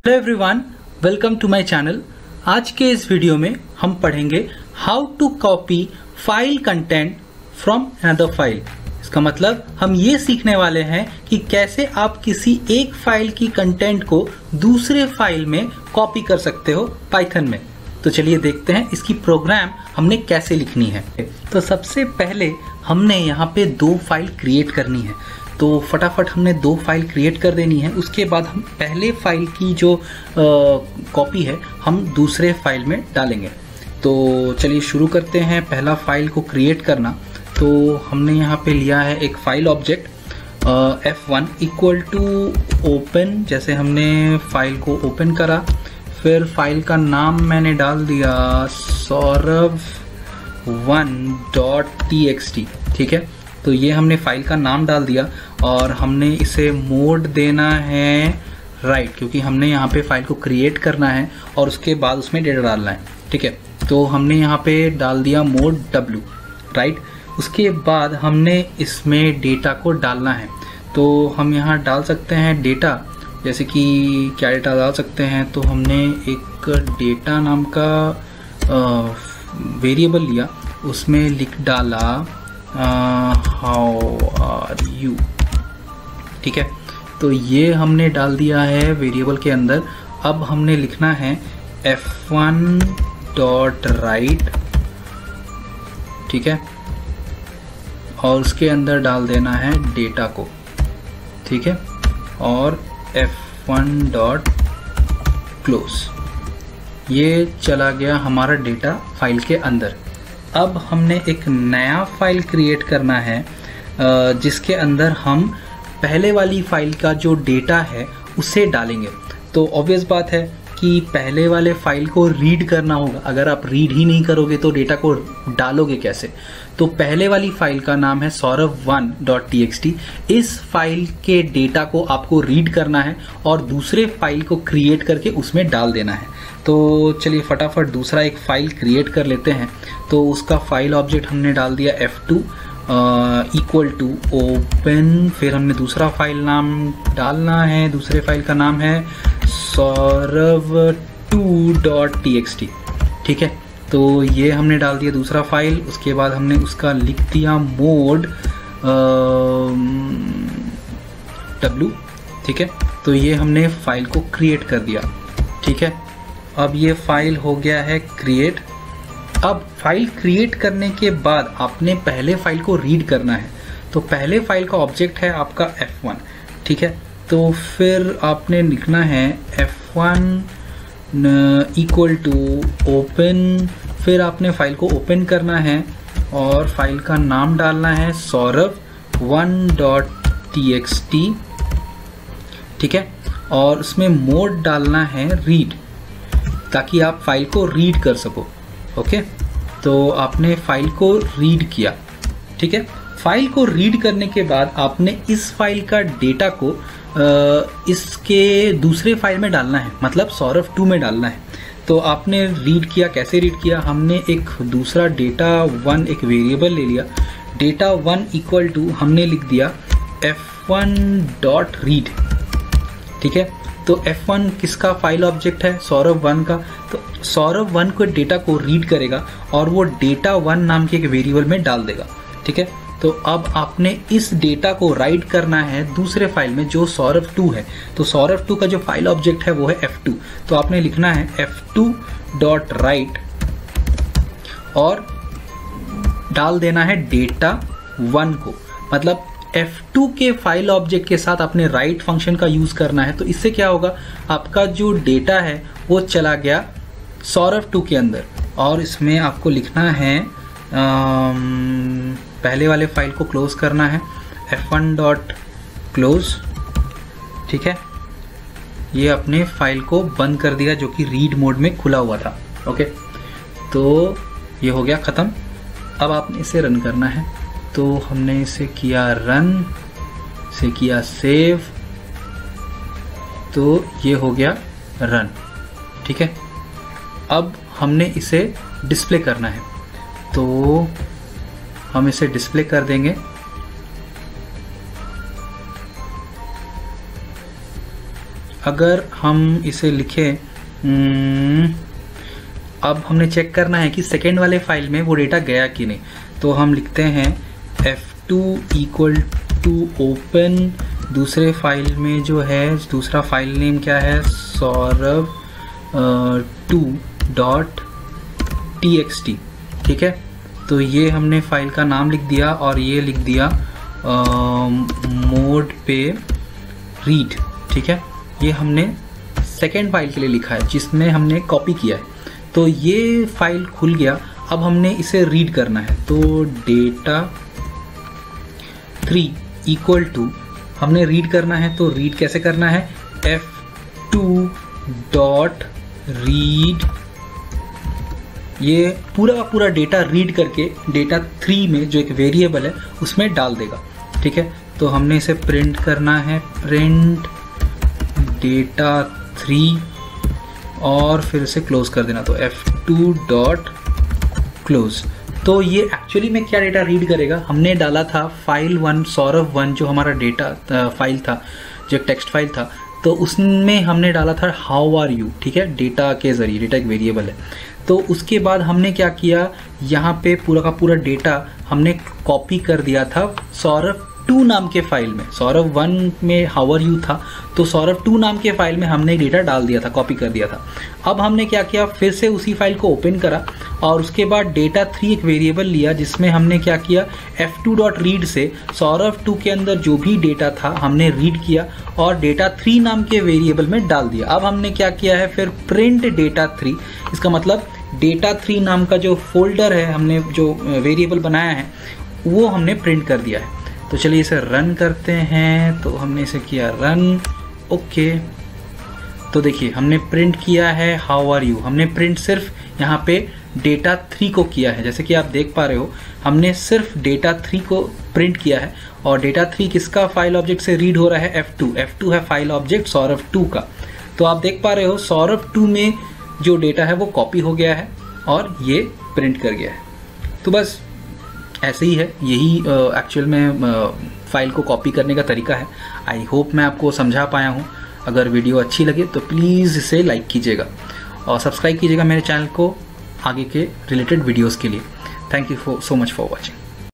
Hello everyone, welcome to my channel. आज के इस वीडियो में हम पढ़ेंगे how to copy file content from another file. इसका मतलब हम ये सीखने वाले हैं कि कैसे आप किसी एक फाइल की कंटेंट को दूसरे फाइल में कॉपी कर सकते हो पाइथन में। तो चलिए देखते हैं इसकी प्रोग्राम हमने कैसे लिखनी है। तो सबसे पहले हमने यहाँ पे दो फाइल क्रिएट करनी है, तो फटाफट हमने दो फाइल क्रिएट कर देनी है। उसके बाद हम पहले फाइल की जो कॉपी है हम दूसरे फाइल में डालेंगे। तो चलिए शुरू करते हैं पहला फाइल को क्रिएट करना। तो हमने यहाँ पे लिया है एक file object f1 equal to open. जैसे हमने फाइल को ओपन करा, फिर फाइल का नाम मैंने डाल दिया saurav1.txt। ठीक है, तो ये हमने फाइल का नाम डाल दिया और हमने इसे मोड देना है राइट, क्योंकि हमने यहाँ पे फाइल को क्रिएट करना है और उसके बाद उसमें डेटा डालना है। ठीक है, तो हमने यहाँ पे डाल दिया मोड W राइट। उसके बाद हमने इसमें डेटा को डालना है। तो हम यहाँ डाल सकते हैं डेटा, जैसे कि क्या डेटा डाल सकते हैं। तो हमने एक डेटा नाम का वेरिएबल लिया, उसमें लिख डाला हाउ आर यू। ठीक है, तो ये हमने डाल दिया है वेरिएबल के अंदर। अब हमने लिखना है f1.write। ठीक है, और उसके अंदर डाल देना है डेटा को। ठीक है, और f1.close। ये चला गया हमारा डेटा फाइल के अंदर। अब हमने एक नया फाइल क्रिएट करना है जिसके अंदर हम पहले वाली फाइल का जो डेटा है उसे डालेंगे। तो ऑब्वियस बात है कि पहले वाले फाइल को रीड करना होगा। अगर आप रीड ही नहीं करोगे तो डेटा को डालोगे कैसे। तो पहले वाली फाइल का नाम है saurav1.txt। इस फाइल के डेटा को आपको रीड करना है और दूसरे फाइल को क्रिएट करके उसमें डाल देना है। तो चलिए फटाफट दूसरा एक फाइल क्रिएट कर लेते हैं। तो उसका फाइल ऑब्जेक्ट हमने डाल दिया f2 इक्वल टू ओपन। फिर हमने दूसरा फाइल नाम डालना है, दूसरे फाइल का नाम है saurav2.txt। ठीक है, तो ये हमने डाल दिया दूसरा फाइल। उसके बाद हमने उसका लिख दिया मोड W। ठीक है, तो ये हमने फाइल को क्रिएट कर दिया। ठीक है, अब ये फाइल हो गया है क्रिएट। अब फाइल क्रिएट करने के बाद आपने पहले फाइल को रीड करना है। तो पहले फाइल का ऑब्जेक्ट है आपका f1। ठीक है, तो फिर आपने लिखना है f1 इक्वल टू ओपन। फिर आपने फाइल को ओपन करना है और फाइल का नाम डालना है saurav1.txt। ठीक है, और उसमें मोड डालना है रीड, ताकि आप फाइल को रीड कर सको। ओके, तो आपने फाइल को रीड किया। ठीक है, फाइल को रीड करने के बाद आपने इस फाइल का डेटा को इसके दूसरे फाइल में डालना है, मतलब saurav2 में डालना है। तो आपने रीड किया, कैसे रीड किया। हमने एक दूसरा data1 एक वेरिएबल ले लिया। data1 इक्वल टू हमने लिख दिया f1.read। ठीक है, तो f1 किसका फाइल ऑब्जेक्ट है, saurav1 का। तो saurav1 को डेटा को रीड करेगा और वो data1 नाम के एक वेरिएबल में डाल देगा। ठीक है, तो अब आपने इस डेटा को राइट करना है दूसरे फाइल में जो saurav2 है। तो saurav2 का जो फाइल ऑब्जेक्ट है वो है f2। तो आपने लिखना है f2.write और डाल देना है data1 को। मतलब f2 के फाइल ऑब्जेक्ट के साथ आपने राइट फंक्शन का यूज करना है। तो इससे क्या होगा, आपका जो डेटा है वो चला गया saurav2 के अंदर। और इसमें आपको लिखना है पहले वाले फाइल को क्लोज करना है f1.close। ठीक है, ये अपने फाइल को बंद कर दिया जो कि रीड मोड में खुला हुआ था। ओके, तो ये हो गया ख़त्म। अब आपने इसे रन करना है। तो हमने इसे किया रन, इसे किया सेव, तो ये हो गया रन। ठीक है, अब हमने इसे डिस्प्ले करना है। तो हम इसे डिस्प्ले कर देंगे। अगर हम इसे लिखें, अब हमने चेक करना है कि सेकेंड वाले फाइल में वो डेटा गया कि नहीं। तो हम लिखते हैं F2 इक्वल टू ओपन, दूसरे फाइल में जो है दूसरा फाइल नेम क्या है, saurav2.txt। ठीक है, तो ये हमने फाइल का नाम लिख दिया और ये लिख दिया मोड पे रीड। ठीक है, ये हमने सेकेंड फाइल के लिए लिखा है जिसमें हमने कॉपी किया है। तो ये फाइल खुल गया, अब हमने इसे रीड करना है। तो data3 इक्वल टू हमने रीड करना है, तो रीड कैसे करना है, F2.read, ये पूरा का पूरा डेटा रीड करके data3 में जो एक वेरिएबल है उसमें डाल देगा। ठीक है, तो हमने इसे प्रिंट करना है, प्रिंट data3 और फिर इसे क्लोज कर देना, तो F2.close। तो ये एक्चुअली में क्या डेटा रीड करेगा, हमने डाला था फाइल 1 saurav1 जो हमारा डेटा फाइल था, जो एक टेक्स्ट फाइल था, तो उसमें हमने डाला था हाउ आर यू। ठीक है, डेटा के ज़रिए, डेटा एक वेरिएबल है। तो उसके बाद हमने क्या किया, यहाँ पे पूरा का पूरा डेटा हमने कॉपी कर दिया था saurav2 नाम के फाइल में। saurav1 में हाउ आर यू था, तो saurav2 नाम के फाइल में हमने डेटा डाल दिया था, कॉपी कर दिया था। अब हमने क्या किया, फिर से उसी फाइल को ओपन करा और उसके बाद data3 एक वेरिएबल लिया जिसमें हमने क्या किया, F2.read से saurav2 के अंदर जो भी डेटा था हमने रीड किया और data3 नाम के वेरिएबल में डाल दिया। अब हमने क्या किया है, फिर प्रिंट data3, इसका मतलब data3 नाम का जो फोल्डर है, हमने जो वेरिएबल बनाया है वो हमने प्रिंट कर दिया है। तो चलिए इसे रन करते हैं। तो हमने इसे किया रन, ओके। तो देखिए हमने प्रिंट किया है हाउ आर यू, हमने प्रिंट सिर्फ यहाँ पे data3 को किया है। जैसे कि आप देख पा रहे हो, हमने सिर्फ data3 को प्रिंट किया है और data3 किसका फाइल ऑब्जेक्ट से रीड हो रहा है, F2 है फाइल ऑब्जेक्ट saurav2 का। तो आप देख पा रहे हो saurav2 में जो डेटा है वो कॉपी हो गया है और ये प्रिंट कर गया है। तो बस ऐसे ही है, यही एक्चुअल में फाइल को कॉपी करने का तरीका है। आई होप मैं आपको समझा पाया हूँ। अगर वीडियो अच्छी लगे तो प्लीज़ इसे लाइक कीजिएगा और सब्सक्राइब कीजिएगा मेरे चैनल को आगे के रिलेटेड वीडियोस के लिए। Thank you so much for watching.